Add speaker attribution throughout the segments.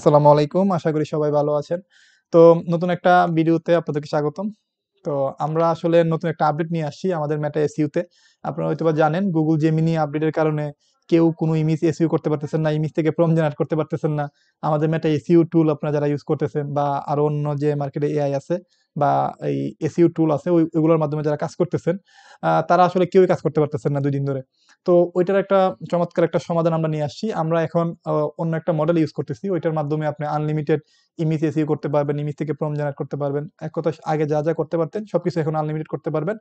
Speaker 1: আসসালামু আলাইকুম। আশা করি সবাই ভালো আছেন। তো নতুন একটা ভিডিওতে আপনাদেরকে স্বাগতম। তো আমরা আসলে নতুন একটা আপডেট নিয়ে আসছি আমাদের মেটা এসইউ তে। আপনারা হয়তোবা জানেন Google Gemini আপডেটের কারণে কেউ কোনো ইমেজ এসইউ করতে পারতেছেন না, ইমেজ থেকে প্রম্পট জেনারেট করতে পারতেছেন না। আমাদের মেটা এসইউ টুল আপনারা যারা ইউজ করতেছেন বা আরো অন্য যে মার্কেটে এআই আছে বা এই এসইউ টুল আছে ওইগুলোর মাধ্যমে যারা কাজ করতেছেন, তারা আসলে কেউই কাজ করতে পারতেছেন না ২ দিন ধরে। তো ওইটার একটা চমৎকার একটা সমাধান আমরা নিয়ে আসছি। আমরা এখন অন্য একটা মডেল ইউজ করতেছি। ওইটার মাধ্যমে আপনি আনলিমিটেড ইমেজ এসইও করতে পারবেন, ইমেজ থেকে প্রম্পট জেনারেট করতে পারবেন। এক কথায় আগে যা করতে পারতেন সবকিছু এখন আনলিমিটেড করতে পারবেন।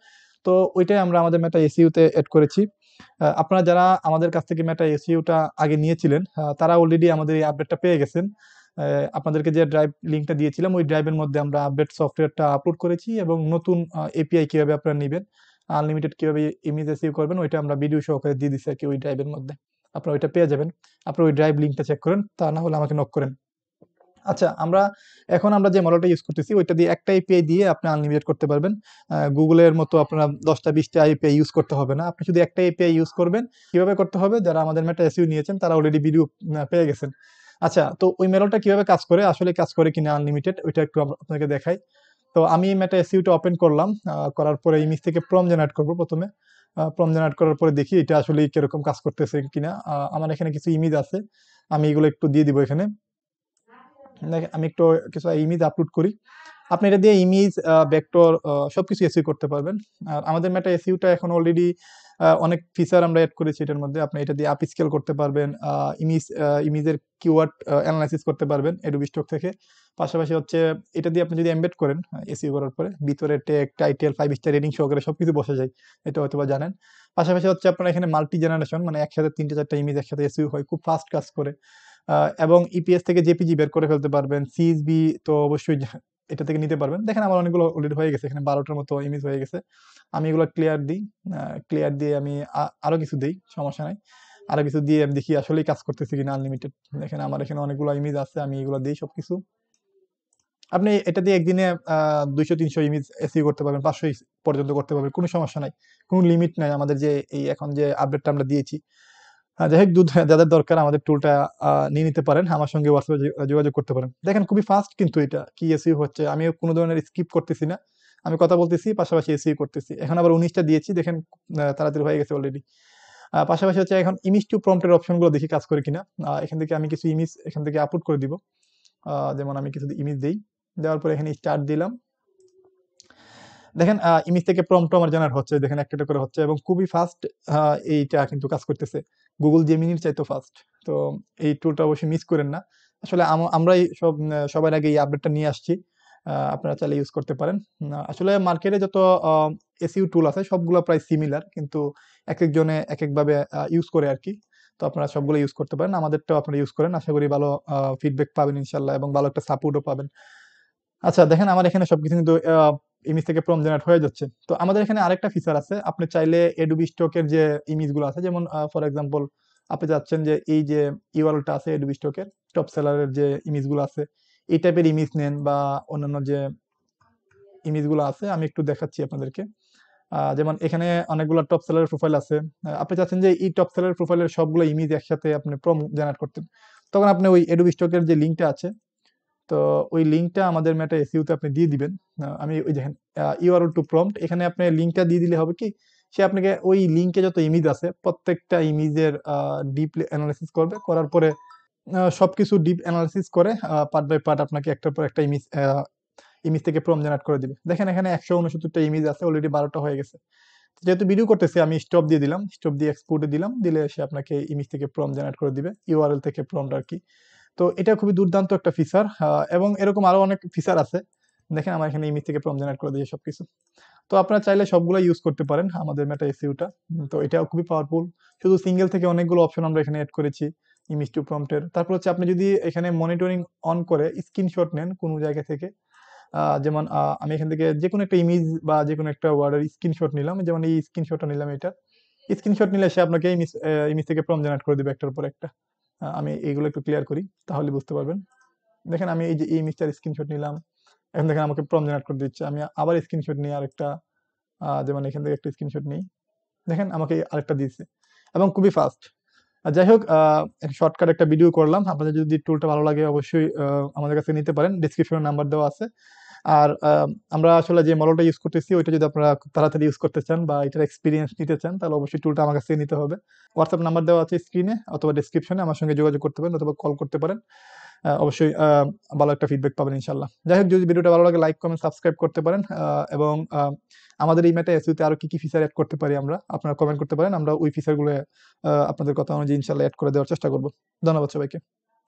Speaker 1: তো ওইটাই আমরা আমাদের মেটা এসইও তে এড করেছি। আপনারা যারা আমাদের কাছ থেকে মেটা এসইও টা আগে নিয়েছিলেন, তারা অলরেডি আমাদের এই আপডেটটা পেয়ে গেছেন। আপনাদেরকে যে ড্রাইভ লিংকটা দিয়েছিলাম, ওই ড্রাইভের মধ্যে আমরা আপডেট সফটওয়্যারটা আপলোড করেছি এবং নতুন এপিআই কিভাবে আপনারা নিবেন, আনলিমিটেড কিভাবে ইমেজ রিসিভ করবেন, ওইটা আমরা ভিডিও সহকারে দিয়ে দিচ্ছি আরকি ওই ড্রাইভের মধ্যে। আপনারা ওইটা পেয়ে যাবেন। আপনারা ওই ড্রাইভ লিংকটা চেক করেন। তা না হলে আমাকে নক করেন। আচ্ছা, আমরা যে মডেলটা ইউজ করতেছি ওইটা দিয়ে একটা এপিআই দিয়ে আপনি আনলিমিটেড করতে পারবেন। Google এর মতো আপনার ১০ টা ২০ টা এপিআই ইউজ করতে হবে না। আপনি শুধু একটা এপিআই ইউজ করবেন। কিভাবে করতে হবে? যারা আমাদের মেটা এসইও নিয়েছেন তারা অলরেডি ভিডিও পেয়ে গেছেন। আচ্ছা, তো ওই মডেলটা কিভাবে কাজ করে, আসলে কাজ করে কিনা আনলিমিটেড ওইটা একটু আপনাকে দেখাই। তো আমি মেটা এসইউটা ওপেন করলাম। করার পরে ইমেজ থেকে প্রম্পট জেনারেট করব ১ম এ। প্রম্পট জেনারেট করার পরে দেখি এটা আসলেই কিরকম কাজ করতেছে কিনা। আমার এখানে কিছু ইমেজ আছে। আমি এগুলো একটু দিয়ে দিব এখানে। আমি একটু কিছু ইমেজ আপলোড করি। আপনি এটা দিয়ে ইমেজ, ভেক্টর সবকিছু এসইউ করতে পারবেন। আর আমাদের মেটা এসইউটা এখন অলরেডি অনেক ফিচার আমরা এড করেছি এটার মধ্যে। আপনি এটা দিয়ে আপ স্কেল করতে পারবেন। ইমেজের কিওয়ার্ড এনালাইসিস করতে পারবেন Adobe Stock থেকে। পাশাপাশি হচ্ছে এটা দিয়ে আপনি যদি এমবেড করেন এসইও করার পরে ভিতরে টেগ, টাইটেল, 5 স্টার রেটিং সহকারে সবকিছু বসে যায়। এটা হয়তোবা জানেন। পাশাপাশি হচ্ছে আপনার এখানে মাল্টি জেনারেশন মানে একসাথে ৩ টা ৪ টা ইমেজ একসাথে এসইও হয়। খুব ফাস্ট কাজ করে। এবং ইপিএস থেকে জেপিজি বের করে ফেলতে পারবেন। সিএসভি তো অবশ্যই এটা থেকে নিতে পারবেন। দেখেন আমার অনেকগুলো অলরেডি হয়ে গেছে। এখানে ১২ টার মতো ইমেজ হয়ে গেছে। আমি এগুলো ক্লিয়ার দিই। ক্লিয়ার দিয়ে আমি আরো কিছু দেই, সমস্যা নাই। আরো কিছু দিয়ে আমি দেখি আসলেই কাজ করতেছে কিনা আনলিমিটেড। দেখেন আমার এখানে অনেকগুলো ইমেজ আছে। আমি এগুলো দেই সবকিছু। আপনি এটা দিয়ে একদিনে ২০০-৩০০ ইমেজ এসইও করতে পারবেন, ৫০০ পর্যন্ত করতে পারবেন। কোনো সমস্যা নাই। কোনো লিমিট নাই আমাদের যে এই এখন যে আপডেটটা আমরা দিয়েছি। যাই হোক যাদের দরকার আমাদের টুলটা নিয়ে নিতে পারেন। আমার সঙ্গে WhatsApp এ যোগাযোগ করতে পারেন। দেখেন খুবই ফাস্ট কিন্তু এটা কি এসইও হচ্ছে। আমিও কোনো ধরনের স্কিপ করতেছি না। আমি কথা বলতেছি, পাশাপাশি এসইও করতেছি। এখন আবার ১৯ টা দিয়েছি দেখেন তাড়াতাড়ি হয়ে গেছে অলরেডি। পাশাপাশি হচ্ছে এখন ইমেজ টু প্রম্পট এর অপশন গুলো দেখি কাজ করে কিনা। এখান থেকে আমি কিছু ইমেজ এখান থেকে আপলোড করে দিব। যেমন আমি কিছু ইমেজ দেই। দেওয়ার পরে এখানে স্টার্ট দিলাম। দেখেন ইমেজ থেকে প্রম্পট আমার জেনারেট হচ্ছে। দেখেন একটা করে হচ্ছে এবং খুবই ফাস্ট এইটা কিন্তু কাজ করতেছে। Google Gemini এর চাইতেও ফাস্ট। তো এই টুলটা অবশ্যই মিস করেন না। আসলে আমরাই সবার আগে এই আপডেটটা নিয়ে আসছি। আপনারা চাইলে ইউজ করতে পারেন। আসলে মার্কেটে যত আ এসইও টুল আছে সবগুলা প্রায় সিমিলার। কিন্তু একেকজনে একেকভাবে ইউজ করে আরকি। তো আপনারা সবগুলো ইউজ করতে পারেন। আমাদেরটাও আপনারা ইউজ করেন। আশা করি ভালো ফিডব্যাক পাবেন ইনশাআল্লাহ এবং ভালো একটা সাপোর্টও পাবেন। আচ্ছা, দেখেন আমার এখানে সবকিছু কিন্তু ইমেজ থেকে প্রম্পট জেনারেট হয়ে যাচ্ছে। তো আমাদের এখানে আরেকটা ফিচার আছে। আপনি চাইলে Adobe Stock এর যে ইমেজ গুলো আছে যেমন ফর এক্সাম্পল আপনি চাচ্ছেন যে এই যে ইউআরএল টা আছে Adobe Stock এর টপ সেলার এর যে ইমেজ গুলো আছে, এই টাইপের ইমেজ নেন বা অন্যান্য যে ইমেজ গুলো আছে আমি একটু দেখাচ্ছি আপনাদেরকে। যেমন এখানে অনেকগুলা টপ সেলার প্রোফাইল আছে। আপনি চাচ্ছেন যে এই টপ সেলার প্রোফাইলের সবগুলো ইমেজ একসাথে আপনি প্রম্পট জেনারেট করতেন। তখন আপনি ওই Adobe Stock এর যে লিংকটা আছে, তো ওই লিংকটা আমাদের মেটা এসইউ তে আপনি দিয়ে দিবেন। আমি ওই দেখেন ইউআরএল টু প্রম্পট এখানে আপনি লিংকটা দিয়ে দিলে হবে কি? সে আপনাকে ওই লিংকে যত ইমেজ আছে প্রত্যেকটা ইমেজের ডিপলি এনালাইসিস করবে। করার পরে সবকিছু ডিপ এনালাইসিস করে পার্ট বাই পার্ট আপনাকে একটার পর একটা ইমেজ থেকে প্রম্পট জেনারেট করে দিবে। দেখেন এখানে ১৬৯ টা ইমেজ আছে অলরেডি ১২ টা হয়ে গেছে। যেহেতু ভিডিও করতেছি আমি স্টপ দিয়ে দিলাম। স্টপ দিয়ে এক্সপোর্ট এ দিলাম। দিলে সে আপনাকে ইমেজ থেকে প্রম্পট জেনারেট করে দিবে। ইউআরএল থেকে প্রম্পট আরকি। তো এটা খুবই দুর্দান্ত একটা ফিচার এবং এরকম আরো অনেক ফিচার আছে। দেখেন আমার এখানে ইমেজ থেকে প্রম্পট জেনারেট করে দিয়েছে সবকিছু। তো আপনারা চাইলে সবগুলা ইউজ করতে পারেন আমাদের মেটা এসইউটা। তো এটাও খুবই পাওয়ারফুল। শুধু সিঙ্গেল থেকে অনেকগুলো অপশন আমরা এখানে এড করেছি ইমেজ টু প্রম্পট এর। তারপর হচ্ছে আপনি যদি এখানে মনিটরিং অন করে স্ক্রিনশট নেন কোন জায়গা থেকে, যেমন আমি এখান থেকে যেকোনো একটা ইমেজ বা যেকোনো একটা ওয়ার্ডের স্ক্রিনশট নিলাম। যেমন এই স্ক্রিনশটটা নিলাম এটা। স্ক্রিনশট নিলে সে আপনাকে ইমেজ থেকে প্রম্পট জেনারেট করে দিবে একটার পর একটা। আমি এগুলো একটু ক্লিয়ার করি তাহলে বুঝতে পারবেন। দেখেন আমি এই যে এই ইমেজটার স্ক্রিনশট নিলাম। এখন দেখেন আমাকে প্রম্পট জেনারেট করে দিচ্ছে। আমি আবার স্ক্রিনশট নিয়ে আরেকটা যেমন এখান থেকে একটা স্ক্রিনশট নেই। দেখেন আমাকে আরেকটা দিয়েছে এবং খুবই ফাস্ট। যাই হোক, শর্টকাট একটা ভিডিও করলাম। আপনাদের যদি টুলটা ভালো লাগে অবশ্যই আমাদের কাছে নিতে পারেন। ডেসক্রিপশনে নাম্বার দেওয়া আছে। আর আমরা আসলে যে মডেলটা ইউজ করতেছি ওইটা যদি আপনারা খুব তাড়াতাড়ি ইউজ করতে চান বা এটার এক্সপেরিয়েন্স নিতে চান তাহলে অবশ্যই টুলটা আমার কাছ থেকে নিতে হবে। WhatsApp নাম্বার দেওয়া আছে স্ক্রিনে অথবা ডেসক্রিপশনে, আমার সঙ্গে যোগাযোগ করতে পারেন অথবা কল করতে পারেন। অবশ্যই ভালো একটা ফিডব্যাক পাবেন ইনশাআল্লাহ। যাই হোক, যদি ভিডিওটা ভালো লাগে লাইক, কমেন্ট, সাবস্ক্রাইব করতে পারেন এবং আমাদের এই ম্যাটে এসইউতে আরো কি ফিচার এড করতে পারি আপনারা কমেন্ট করতে পারেন। আমরা ওই ফিচারগুলো আপনাদের কথা অনুযায়ী ইনশাআল্লাহ এড করে দেওয়ার চেষ্টা করব। ধন্যবাদ সবাইকে।